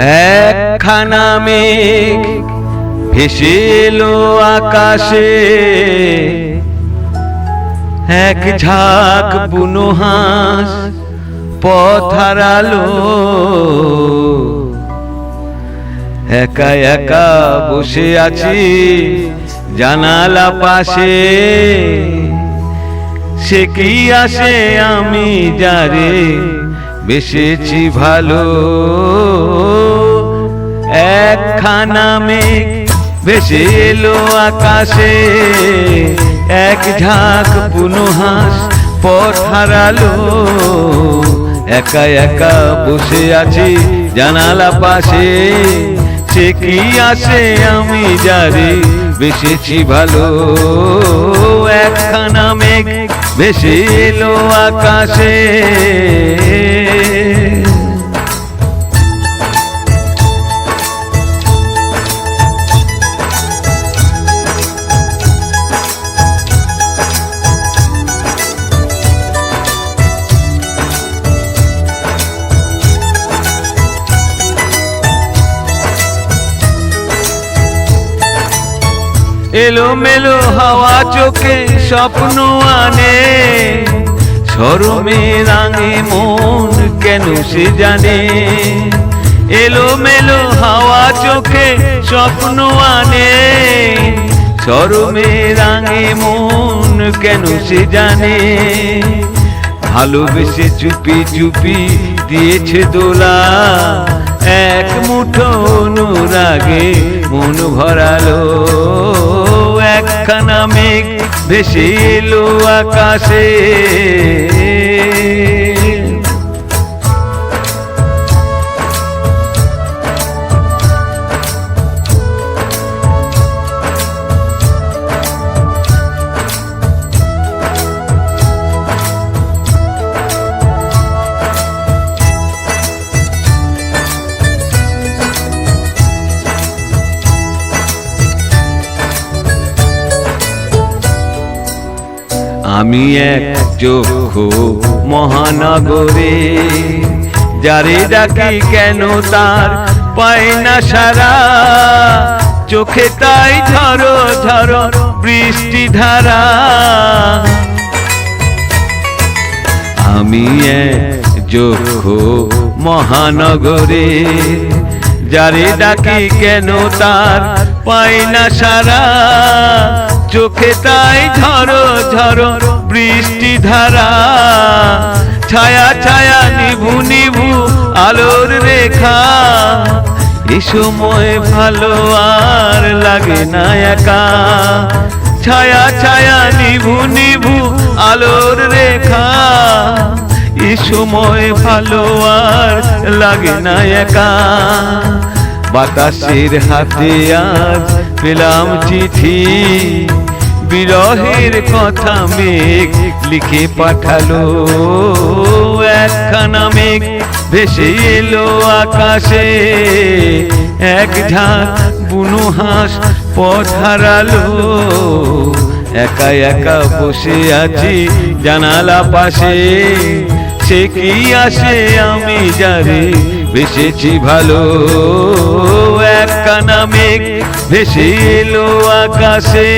একখানা মেঘ ভেসে এলো আকাশে, এক ঝাঁক বুনো হাঁস পথ হারালো। একা একা বসে আছি জানালা পাশে, সে কি আসে আমি যারে বেসেছি ভালো। একখানা মেঘ ভেসে এলো আকাশে, এক ঝাঁক বুনো হাঁস পথ হারালো। একা একা বসে আছি জানালা পাশে, সে কি আসে আমি যারে বেসেছি ভালো। একখানা মেঘ ভেসে এলো আকাশে। এলো মেলো হাওয়া চোখে স্বপ্ন আনে, শরমে রাঙে মন কেন সে জানে। এলো মেলো হাওয়া চোখে স্বপ্ন আনে, শরমে রাঙে মন কেন সে জানে। ভালোবেসে চুপি চুপি দিয়েছে দোলা, এক মুঠো অনুরাগে মন ভরালো। একখানা মেঘ ভেসে এলো আকাশে। আমি এক চক্ষু মহানগরে, যারে ডাকি কেন তার পাই না সারা। চোখে তাই ঝরো ঝরো বৃষ্টি ধারা। আমি এক চক্ষু মহানগরে, যারে ডাকি কেন তার পাই না সারা। চোখে তাই ঝরো ঝরো বৃষ্টি ধারা। ছায়া ছায়া নিভু নিভু আলোর রেখা, এ সময় ভালো আর লাগে না একা। ছায়া ছায়া নিভু নিভু আলোর রেখা, এ সময় ভালো আর লাগে না একা। বাতাসের হাতে আজ পেলাম চিঠি, বিরহের কথা মেঘ লিখে পাঠালো। একখানা মেঘ ভেসে এলো আকাশে, এক ঝাঁক বুনো হাঁস পথ হারালো। একা একা বসে আছি জানালা পাশে, সে কি আসে আমি যারে বেসেছি ভালো। একখানা মেঘ ভেসে এলো আকাশে।